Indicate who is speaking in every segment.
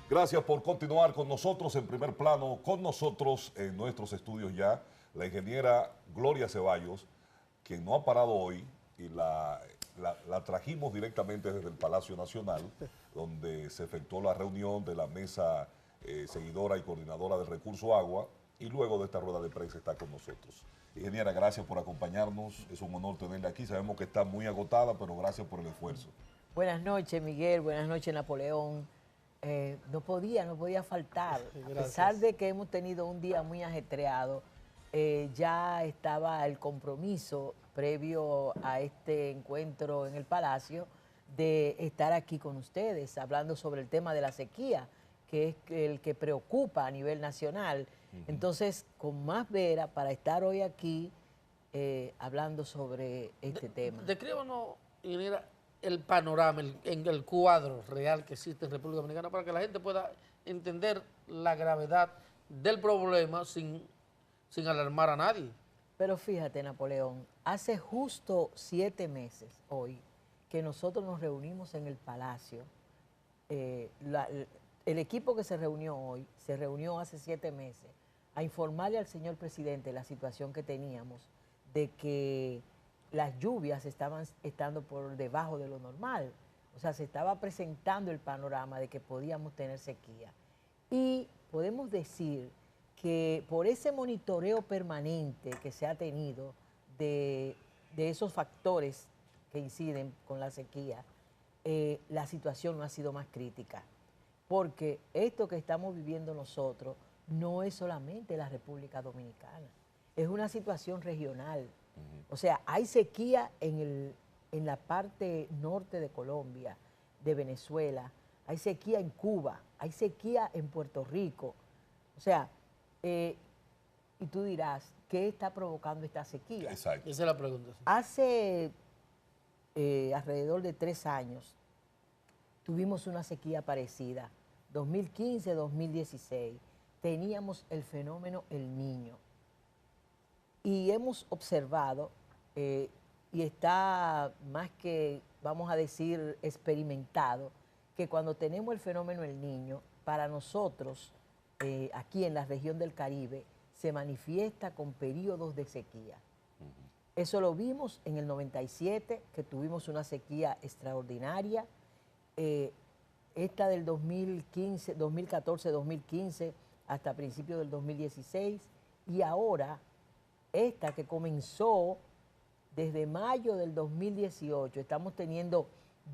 Speaker 1: Gracias por continuar con nosotros en primer plano, con nosotros en nuestros estudios ya, la ingeniera Gloria Ceballos, quien no ha parado hoy y la trajimos directamente desde el Palacio Nacional, donde se efectuó la reunión de la mesa seguidora y coordinadora del recurso agua, y luego de esta rueda de prensa está con nosotros. Ingeniera, gracias por acompañarnos, es un honor tenerla aquí, sabemos que está muy agotada, pero gracias por el esfuerzo.
Speaker 2: Buenas noches, Miguel, buenas noches, Napoleón. No podía faltar, a pesar de que hemos tenido un día muy ajetreado, ya estaba el compromiso previo a este encuentro en el Palacio de estar aquí con ustedes, hablando sobre el tema de la sequía, que es el que preocupa a nivel nacional. Entonces, con más vera para estar hoy aquí hablando sobre este tema.
Speaker 3: Descríbanos, ingeniera, el panorama, en el cuadro real que existe en República Dominicana para que la gente pueda entender la gravedad del problema sin alarmar a nadie.
Speaker 2: Pero fíjate, Napoleón, hace justo 7 meses hoy que nosotros nos reunimos en el Palacio. El equipo que se reunió hoy se reunió hace 7 meses a informarle al señor presidente la situación que teníamos de que las lluvias estaban estando por debajo de lo normal. O sea, se estaba presentando el panorama de que podíamos tener sequía. Y podemos decir que por ese monitoreo permanente que se ha tenido de esos factores que inciden con la sequía, la situación no ha sido más crítica. Porque esto que estamos viviendo nosotros no es solamente la República Dominicana, es una situación regional. O sea, hay sequía en la parte norte de Colombia, de Venezuela, hay sequía en Cuba, hay sequía en Puerto Rico. O sea, y tú dirás, ¿qué está provocando esta sequía?
Speaker 1: Exacto.
Speaker 3: Esa es la pregunta. Sí.
Speaker 2: Hace alrededor de 3 años tuvimos una sequía parecida, 2015-2016. Teníamos el fenómeno El Niño. Y hemos observado, y está más que, vamos a decir, experimentado, que cuando tenemos el fenómeno El Niño, para nosotros, aquí en la región del Caribe, se manifiesta con periodos de sequía. Eso lo vimos en el 97, que tuvimos una sequía extraordinaria. Esta del 2015, 2014, 2015, hasta principios del 2016, y ahora esta que comenzó desde mayo del 2018, estamos teniendo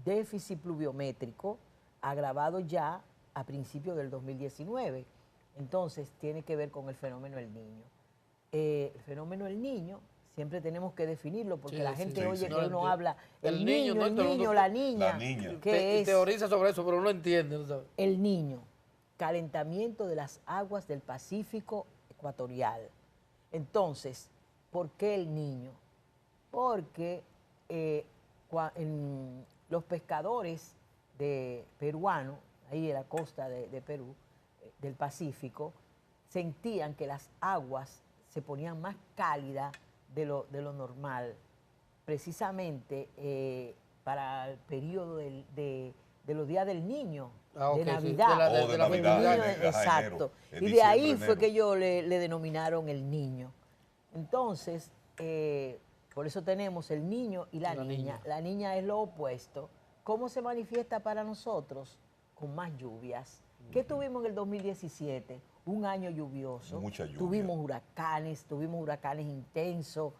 Speaker 2: déficit pluviométrico agravado ya a principios del 2019. Entonces, tiene que ver con el fenómeno El Niño. El fenómeno El Niño, siempre tenemos que definirlo, porque la gente oye que uno habla, el niño, la niña.
Speaker 3: ¿Qué es? Teoriza sobre eso, pero no entiende. ¿No sabe?
Speaker 2: El Niño, calentamiento de las aguas del Pacífico ecuatorial. Entonces, ¿por qué El Niño? Porque los pescadores peruanos, ahí en la costa de Perú, del Pacífico, sentían que las aguas se ponían más cálidas de lo normal, precisamente para el periodo de los días del Niño, de Navidad.
Speaker 3: Sí. De la Navidad.
Speaker 2: Exacto. Y de ahí fue que ellos le denominaron El Niño. Entonces, por eso tenemos el niño y la niña. La niña es lo opuesto. ¿Cómo se manifiesta para nosotros? Con más lluvias. ¿Qué tuvimos en el 2017? Un año lluvioso.
Speaker 1: Mucha lluvia.
Speaker 2: Tuvimos huracanes intensos.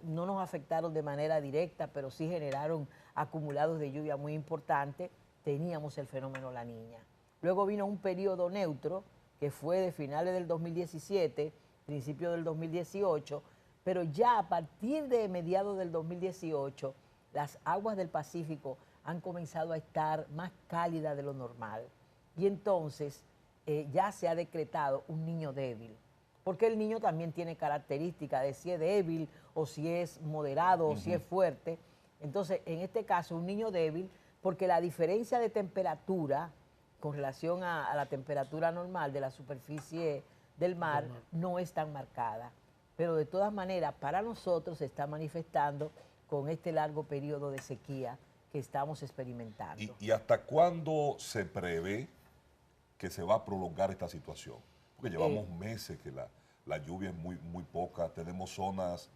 Speaker 2: No nos afectaron de manera directa, pero sí generaron acumulados de lluvia muy importantes. Teníamos el fenómeno La Niña. Luego vino un periodo neutro, que fue de finales del 2017, principio del 2018, pero ya a partir de mediados del 2018, las aguas del Pacífico han comenzado a estar más cálidas de lo normal. Y entonces ya se ha decretado un niño débil, porque el niño también tiene características de si es débil o si es moderado o si es fuerte. Entonces, en este caso, un niño débil, porque la diferencia de temperatura con relación a la temperatura normal de la superficie del mar no es tan marcada. Pero de todas maneras, para nosotros se está manifestando con este largo periodo de sequía que estamos experimentando.
Speaker 1: ¿Y hasta cuándo se prevé que se va a prolongar esta situación? Porque llevamos meses que la lluvia es muy poca, tenemos zonas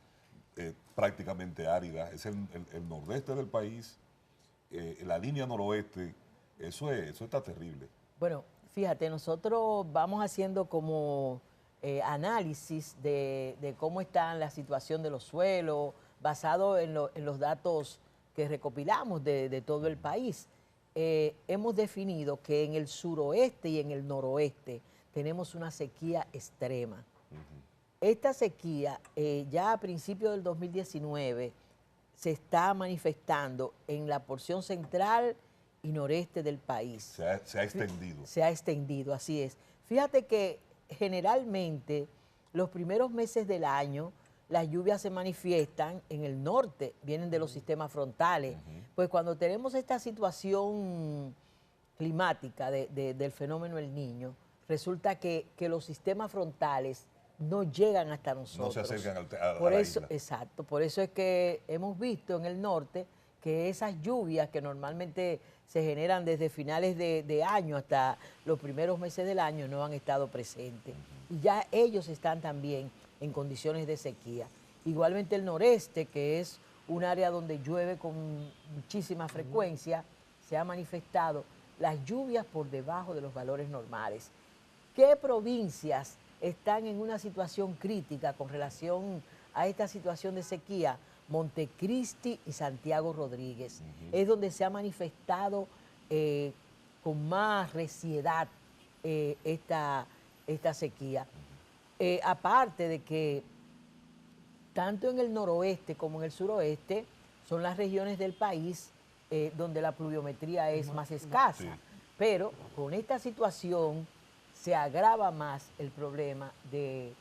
Speaker 1: prácticamente áridas, es el nordeste del país, la línea noroeste, eso está terrible.
Speaker 2: Bueno, fíjate, nosotros vamos haciendo como análisis de cómo está la situación de los suelos, basado en los datos que recopilamos de todo el país. Hemos definido que en el suroeste y en el noroeste tenemos una sequía extrema. Esta sequía, ya a principios del 2019, se está manifestando en la porción central y noreste del país.
Speaker 1: Se ha extendido.
Speaker 2: Se ha extendido, así es. Fíjate que generalmente los primeros meses del año las lluvias se manifiestan en el norte, vienen de los sistemas frontales. Pues cuando tenemos esta situación climática del fenómeno El Niño, resulta que los sistemas frontales no llegan hasta nosotros.
Speaker 1: No se acercan a
Speaker 2: por
Speaker 1: la
Speaker 2: eso,
Speaker 1: isla.
Speaker 2: Exacto, por eso es que hemos visto en el norte que esas lluvias que normalmente se generan desde finales de año hasta los primeros meses del año no han estado presentes. Y ya ellos están también en condiciones de sequía. Igualmente el noreste, que es un área donde llueve con muchísima frecuencia, se ha manifestado las lluvias por debajo de los valores normales. ¿Qué provincias están en una situación crítica con relación a esta situación de sequía? Montecristi y Santiago Rodríguez. Es donde se ha manifestado con más reciedad esta sequía. Aparte de que tanto en el noroeste como en el suroeste son las regiones del país donde la pluviometría es más escasa.
Speaker 1: Sí.
Speaker 2: Pero con esta situación se agrava más el problema de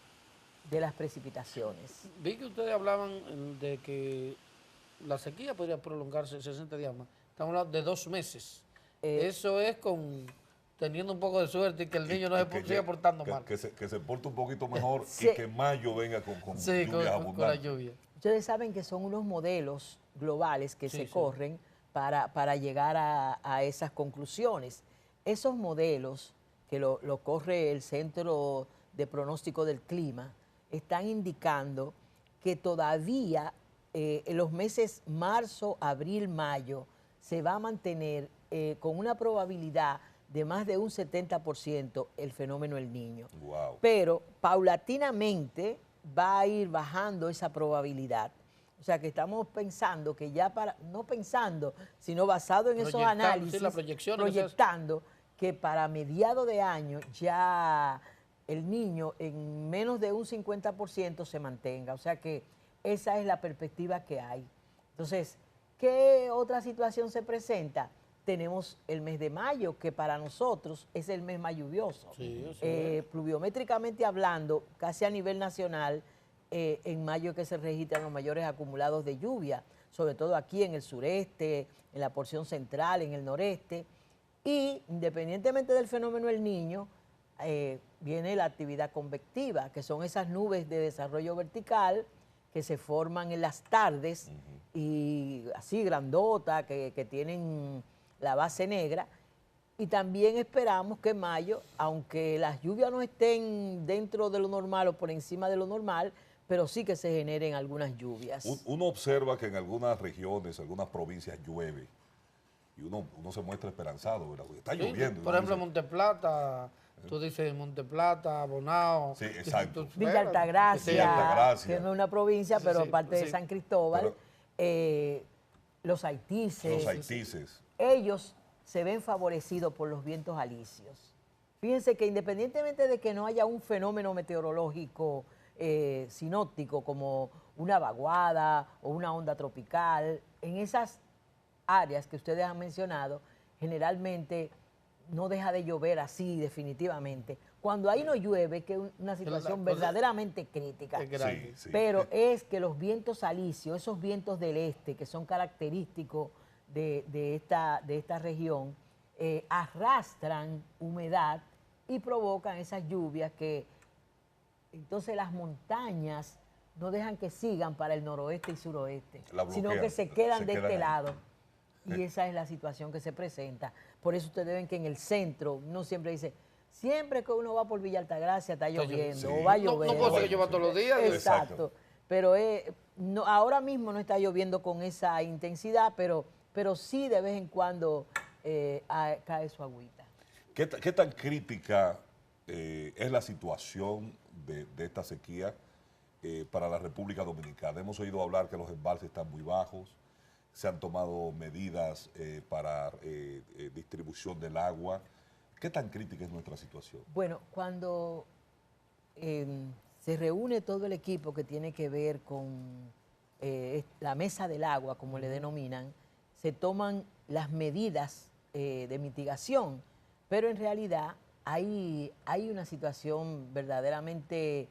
Speaker 2: las precipitaciones.
Speaker 3: Vi que ustedes hablaban de que la sequía podría prolongarse 60 días más. Estamos hablando de 2 meses. Eso es teniendo un poco de suerte y que el niño no se siga portando mal.
Speaker 1: Que se porte un poquito mejor
Speaker 2: Sí.
Speaker 1: y que mayo venga con
Speaker 3: Sí,
Speaker 1: lluvias
Speaker 3: con la
Speaker 1: abundantes.
Speaker 3: lluvia.
Speaker 2: Ustedes saben que son unos modelos globales que
Speaker 3: Sí,
Speaker 2: se
Speaker 3: sí.
Speaker 2: corren para llegar a esas conclusiones. Esos modelos que lo corre el Centro de Pronóstico del Clima están indicando que todavía en los meses marzo, abril, mayo se va a mantener con una probabilidad de más de un 70% el fenómeno El Niño.
Speaker 1: Wow.
Speaker 2: Pero paulatinamente va a ir bajando esa probabilidad. O sea que estamos pensando que ya no pensando, sino basado en esos
Speaker 3: Proyectando,
Speaker 2: análisis,
Speaker 3: sí, la proyección,
Speaker 2: proyectando que para mediados de año ya el Niño en menos de un 50% se mantenga. O sea que esa es la perspectiva que hay. Entonces, ¿qué otra situación se presenta? Tenemos el mes de mayo, que para nosotros es el mes más lluvioso.
Speaker 3: Sí, eso
Speaker 2: Pluviométricamente hablando, casi a nivel nacional, en mayo que se registran los mayores acumulados de lluvia, sobre todo aquí en el sureste, en la porción central, en el noreste. Y independientemente del fenómeno El Niño, viene la actividad convectiva, que son esas nubes de desarrollo vertical que se forman en las tardes y así grandota, que tienen la base negra. Y también esperamos que en mayo, aunque las lluvias no estén dentro de lo normal o por encima de lo normal, pero sí que se generen algunas lluvias.
Speaker 1: Uno observa que en algunas regiones, algunas provincias llueve y uno se muestra esperanzado, ¿verdad? Porque está
Speaker 3: Sí,
Speaker 1: lloviendo.
Speaker 3: por ejemplo, Monteplata, tú dices Monteplata, Bonao.
Speaker 1: Sí, exacto.
Speaker 2: Villa Altagracia,
Speaker 1: Villa Altagracia.
Speaker 2: que no es una provincia, pero
Speaker 3: Sí,
Speaker 2: parte de
Speaker 3: sí.
Speaker 2: San Cristóbal, los haitises.
Speaker 1: Los haitises.
Speaker 2: Ellos se ven favorecidos por los vientos alisios. Fíjense que independientemente de que no haya un fenómeno meteorológico sinóptico como una vaguada o una onda tropical, en esas áreas que ustedes han mencionado, generalmente no deja de llover así definitivamente. Cuando ahí no llueve, que es una situación verdaderamente crítica.
Speaker 3: Es grande.
Speaker 1: Sí.
Speaker 2: Pero es que los vientos alisios, esos vientos del este, que son característicos de esta región, arrastran humedad y provocan esas lluvias que entonces las montañas no dejan que sigan para el noroeste y suroeste,
Speaker 1: La
Speaker 2: sino
Speaker 1: bloquean,
Speaker 2: que se quedan
Speaker 1: se
Speaker 2: de
Speaker 1: quedan
Speaker 2: este
Speaker 1: ahí.
Speaker 2: lado. Y esa es la situación que se presenta. Por eso ustedes ven que en el centro, uno siempre dice, Siempre que uno va por Villa Altagracia está lloviendo,
Speaker 1: sí.
Speaker 2: o va a
Speaker 3: No,
Speaker 2: llover.
Speaker 3: no puedo ser que llueva todos los días.
Speaker 2: Exacto. Pero no, ahora mismo no está lloviendo con esa intensidad, pero sí de vez en cuando cae su agüita.
Speaker 1: ¿Qué tan crítica es la situación de esta sequía para la República Dominicana? Hemos oído hablar que los embalses están muy bajos, se han tomado medidas para distribución del agua. ¿Qué tan crítica es nuestra situación?
Speaker 2: Bueno, cuando se reúne todo el equipo que tiene que ver con la mesa del agua, como le denominan, se toman las medidas de mitigación, pero en realidad hay una situación verdaderamente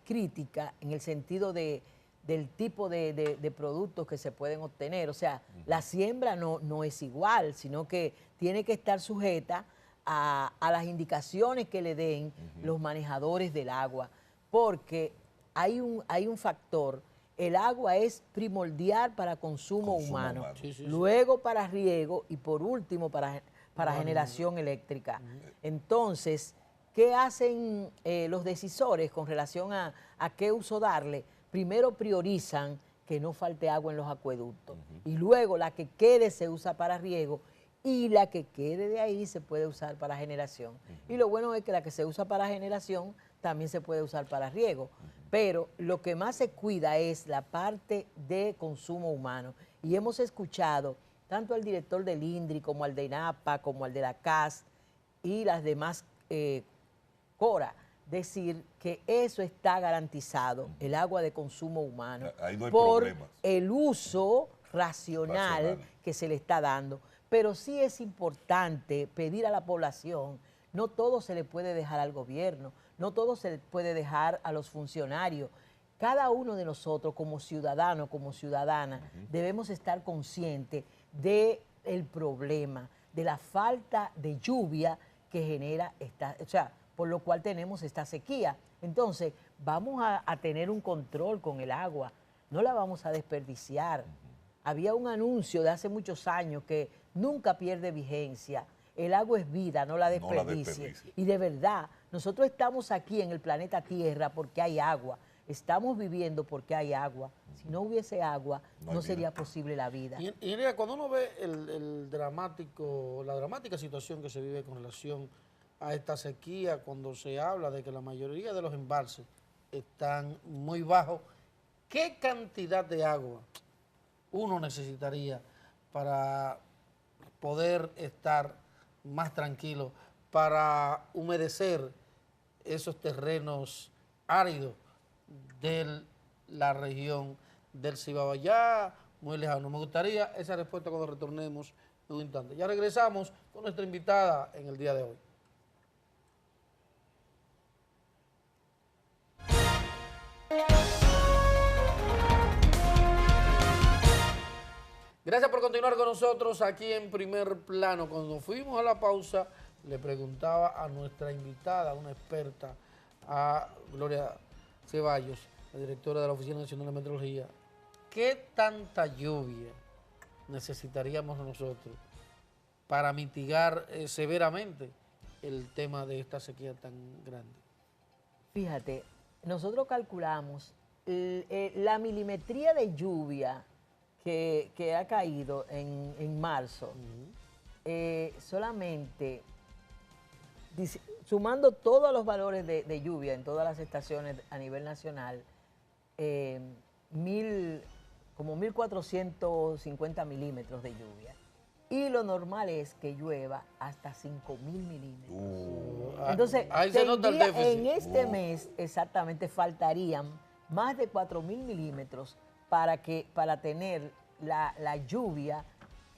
Speaker 2: crítica en el sentido del tipo de productos que se pueden obtener. O sea, la siembra no es igual, sino que tiene que estar sujeta a las indicaciones que le den los manejadores del agua, porque hay un factor. El agua es primordial para consumo humano, luego para riego y por último para generación eléctrica. Entonces, ¿qué hacen los decisores con relación a qué uso darle? Primero priorizan que no falte agua en los acueductos y luego la que quede se usa para riego y la que quede de ahí se puede usar para generación. Y lo bueno es que la que se usa para generación también se puede usar para riego. Pero lo que más se cuida es la parte de consumo humano. Y hemos escuchado tanto al director del INDRI como al de INAPA, como al de la CAS y las demás CORA, decir que eso está garantizado, el agua de consumo humano,
Speaker 1: Ahí no hay
Speaker 2: por
Speaker 1: problemas.
Speaker 2: el uso racional que se le está dando. Pero sí es importante pedir a la población, no todo se le puede dejar al gobierno, no todo se le puede dejar a los funcionarios. Cada uno de nosotros como ciudadano, como ciudadana, debemos estar conscientes del problema, de la falta de lluvia que genera por lo cual tenemos esta sequía. Entonces, vamos a tener un control con el agua, no la vamos a desperdiciar. Había un anuncio de hace muchos años que nunca pierde vigencia. El agua es vida, no la desperdicie. Y de verdad, nosotros estamos aquí en el planeta Tierra porque hay agua. Estamos viviendo porque hay agua. Si no hubiese agua, no sería posible la vida.
Speaker 3: Y mira, cuando uno ve la dramática situación que se vive con relación a esta sequía, cuando se habla de que la mayoría de los embalses están muy bajos, ¿qué cantidad de agua uno necesitaría para poder estar más tranquilo, para humedecer esos terrenos áridos de la región del Cibao? Ya muy lejano. Me gustaría esa respuesta cuando retornemos en un instante. Ya regresamos con nuestra invitada en el día de hoy. Gracias por continuar con nosotros aquí en Primer Plano. Cuando fuimos a la pausa, le preguntaba a nuestra invitada, una experta, a Gloria Ceballos, la directora de la Oficina Nacional de Meteorología, ¿qué tanta lluvia necesitaríamos nosotros para mitigar severamente el tema de esta sequía tan grande?
Speaker 2: Fíjate, nosotros calculamos la milimetría de lluvia que ha caído en marzo, solamente sumando todos los valores de lluvia en todas las estaciones a nivel nacional, como 1.450 milímetros de lluvia. Y lo normal es que llueva hasta 5.000 milímetros. Entonces,
Speaker 3: ahí se nota el déficit.
Speaker 2: En este mes, exactamente, faltarían más de 4.000 milímetros para tener la lluvia,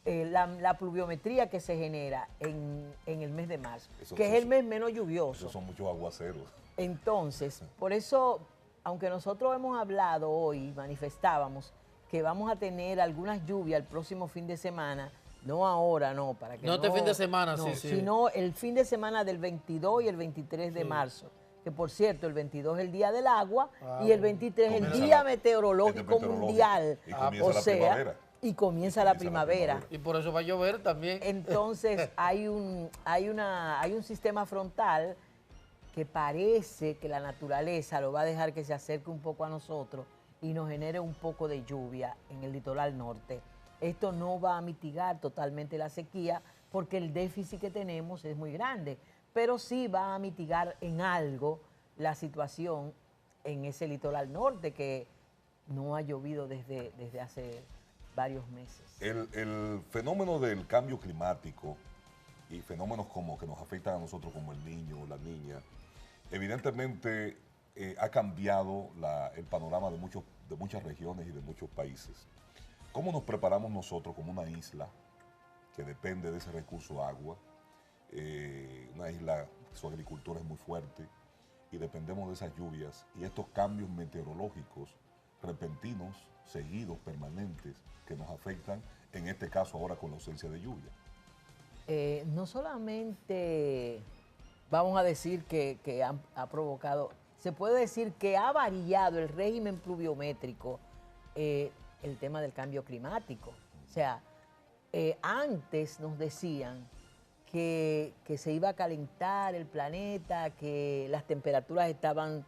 Speaker 2: la pluviometría que se genera en el mes de marzo, que es el mes menos lluvioso.
Speaker 1: Esos son muchos aguaceros.
Speaker 2: Entonces, por eso, aunque nosotros hemos hablado hoy, manifestábamos que vamos a tener algunas lluvias el próximo fin de semana, no ahora, no, para que
Speaker 3: no este fin de semana,
Speaker 2: no,
Speaker 3: sí, sí.
Speaker 2: Sino el fin de semana del 22 y el 23 de marzo. Que por cierto, el 22 es el Día del Agua y el 23 es el Día Meteorológico Mundial.
Speaker 1: Y comienza la primavera.
Speaker 2: y comienza la primavera.
Speaker 3: Y por eso va a llover también.
Speaker 2: Entonces hay un sistema frontal que parece que la naturaleza lo va a dejar que se acerque un poco a nosotros y nos genere un poco de lluvia en el litoral norte. Esto no va a mitigar totalmente la sequía porque el déficit que tenemos es muy grande, pero sí va a mitigar en algo la situación en ese litoral norte que no ha llovido desde hace varios meses.
Speaker 1: El fenómeno del cambio climático y fenómenos como que nos afectan a nosotros como el niño o la niña, evidentemente ha cambiado el panorama de muchas regiones y de muchos países. ¿Cómo nos preparamos nosotros como una isla que depende de ese recurso agua? Una isla, su agricultura es muy fuerte y dependemos de esas lluvias y estos cambios meteorológicos repentinos, seguidos, permanentes, que nos afectan, en este caso ahora con la ausencia de lluvia.
Speaker 2: No solamente vamos a decir que ha provocado, se puede decir que ha variado el régimen pluviométrico el tema del cambio climático. O sea, antes nos decían que se iba a calentar el planeta, que las temperaturas estaban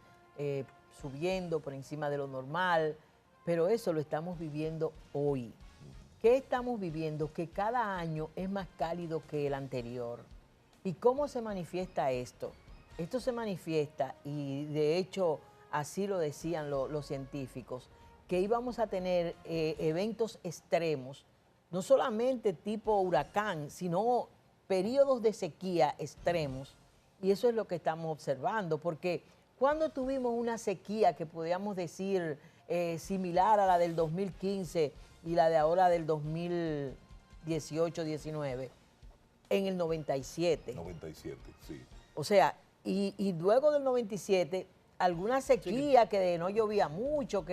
Speaker 2: subiendo por encima de lo normal, pero eso lo estamos viviendo hoy. ¿Qué estamos viviendo? Que cada año es más cálido que el anterior. ¿Y cómo se manifiesta esto? Esto se manifiesta, y de hecho así lo decían los científicos, que íbamos a tener eventos extremos, no solamente tipo huracán, sino periodos de sequía extremos. Y eso es lo que estamos observando, porque cuando tuvimos una sequía que podíamos decir similar a la del 2015 y la de ahora del 2018-19, en el 97.
Speaker 1: 97, sí.
Speaker 2: O sea, y luego del 97, alguna sequía que no llovía mucho,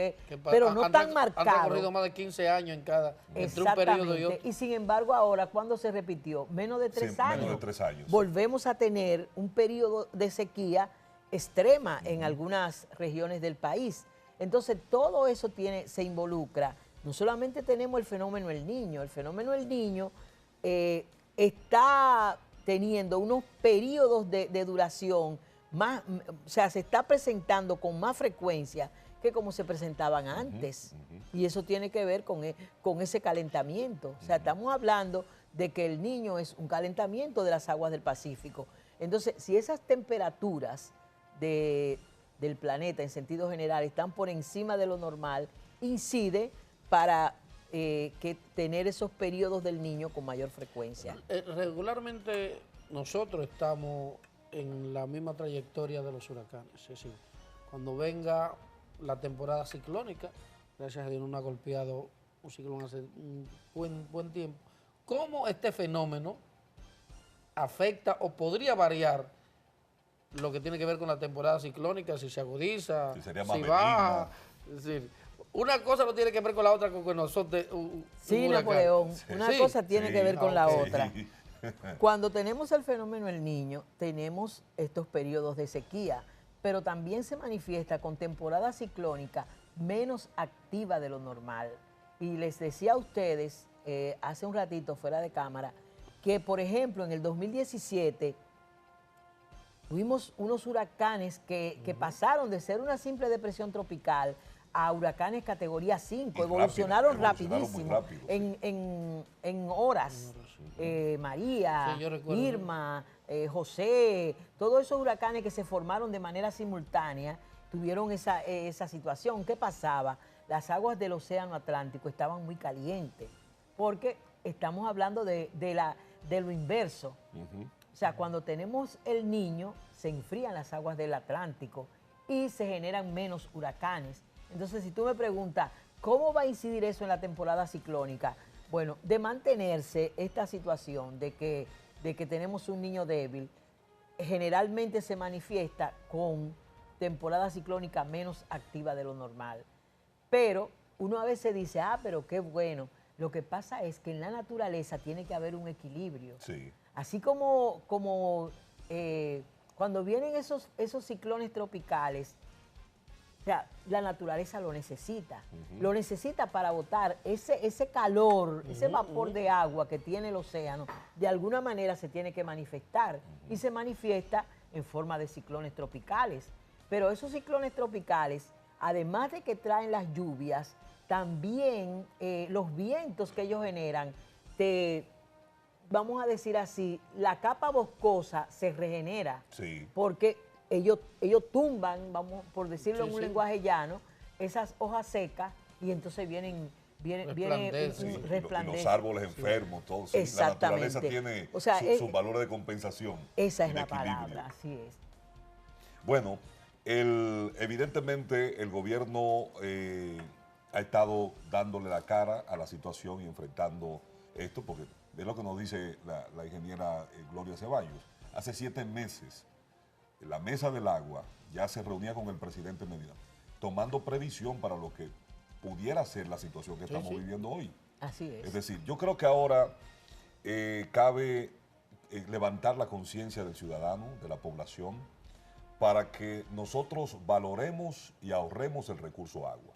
Speaker 2: pero no tan marcado.
Speaker 3: Han recorrido más de 15 años entre un periodo y otro.
Speaker 2: Y sin embargo ahora, ¿cuándo se repitió? Menos de 3 años.
Speaker 1: Menos de 3 años.
Speaker 2: Volvemos a tener un periodo de sequía extrema en algunas regiones del país. Entonces todo eso se involucra. No solamente tenemos el fenómeno El Niño está teniendo unos periodos de duración más, o sea, se está presentando con más frecuencia que como se presentaban antes. Y eso tiene que ver con ese calentamiento. O sea, estamos hablando de que El Niño es un calentamiento de las aguas del Pacífico. Entonces, si esas temperaturas del planeta en sentido general están por encima de lo normal, incide para que tener esos periodos del Niño con mayor frecuencia.
Speaker 3: Regularmente nosotros estamos en la misma trayectoria de los huracanes. Es decir, cuando venga la temporada ciclónica, gracias a Dios no nos ha golpeado un ciclón hace un buen tiempo, ¿cómo este fenómeno afecta o podría variar lo que tiene que ver con la temporada ciclónica, si se agudiza, si baja? Es decir, una cosa no tiene que ver con la otra, con que nosotros...
Speaker 2: Sí, Napoleón, una cosa tiene que ver con la otra. Cuando tenemos el fenómeno El Niño, tenemos estos periodos de sequía, pero también se manifiesta con temporada ciclónica menos activa de lo normal. Y les decía a ustedes hace un ratito fuera de cámara que, por ejemplo, en el 2017 tuvimos unos huracanes que pasaron de ser una simple depresión tropical a huracanes categoría 5, evolucionaron rapidísimo, rápido, sí. en horas. María, sí, Irma, José, todos esos huracanes que se formaron de manera simultánea tuvieron esa situación. ¿Qué pasaba? Las aguas del Océano Atlántico estaban muy calientes, porque estamos hablando de lo inverso. O sea, cuando tenemos El Niño, se enfrían las aguas del Atlántico y se generan menos huracanes. Entonces, si tú me preguntas, ¿cómo va a incidir eso en la temporada ciclónica? Bueno, de mantenerse esta situación de que tenemos un niño débil, generalmente se manifiesta con temporada ciclónica menos activa de lo normal. Pero uno a veces dice, pero qué bueno. Lo que pasa es que en la naturaleza tiene que haber un equilibrio.
Speaker 1: Sí.
Speaker 2: Así como cuando vienen esos ciclones tropicales, O sea, la naturaleza lo necesita. Lo necesita para botar ese calor, ese vapor de agua que tiene el océano. De alguna manera se tiene que manifestar. Y se manifiesta en forma de ciclones tropicales. Pero esos ciclones tropicales, además de que traen las lluvias, también los vientos que ellos generan, vamos a decir así, la capa boscosa se regenera.
Speaker 1: Sí.
Speaker 2: Porque ellos tumban, vamos por decirlo en un lenguaje llano, esas hojas secas y entonces viene
Speaker 3: Resplandece.
Speaker 1: Sí,
Speaker 2: resplandece.
Speaker 1: y los árboles enfermos, todo. Sí.
Speaker 2: Exactamente.
Speaker 1: La naturaleza tiene
Speaker 2: O sea,
Speaker 1: sus valores de compensación.
Speaker 2: Esa
Speaker 1: y
Speaker 2: es
Speaker 1: de
Speaker 2: la
Speaker 1: equilibrio.
Speaker 2: palabra, así es.
Speaker 1: Bueno, evidentemente el gobierno ha estado dándole la cara a la situación y enfrentando esto, porque es lo que nos dice la ingeniera Gloria Ceballos. Hace 7 meses, la Mesa del Agua ya se reunía con el presidente Medina, tomando previsión para lo que pudiera ser la situación que estamos viviendo hoy.
Speaker 2: Así es.
Speaker 1: Es decir, yo creo que ahora cabe levantar la conciencia del ciudadano, de la población, para que nosotros valoremos y ahorremos el recurso agua.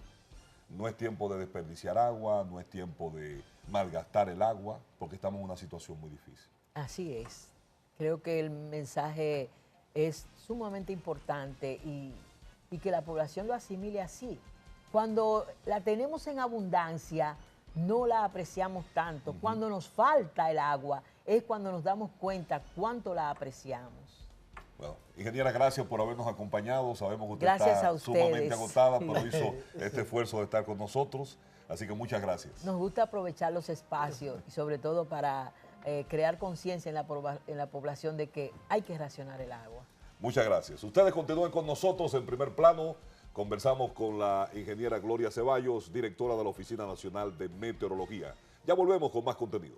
Speaker 1: No es tiempo de desperdiciar agua, no es tiempo de malgastar el agua, porque estamos en una situación muy difícil.
Speaker 2: Así es. Creo que el mensaje es sumamente importante y que la población lo asimile así. Cuando la tenemos en abundancia, no la apreciamos tanto. Cuando nos falta el agua, es cuando nos damos cuenta cuánto la apreciamos.
Speaker 1: Bueno, ingeniera, gracias por habernos acompañado. Sabemos que usted
Speaker 2: Gracias
Speaker 1: está
Speaker 2: a ustedes.
Speaker 1: sumamente agotada, pero hizo este esfuerzo de estar con nosotros. Así que muchas gracias.
Speaker 2: Nos gusta aprovechar los espacios y sobre todo para crear conciencia en la población de que hay que racionar el agua.
Speaker 1: Muchas gracias. Ustedes continúen con nosotros en Primer Plano. Conversamos con la ingeniera Gloria Ceballos, directora de la Oficina Nacional de Meteorología. Ya volvemos con más contenido.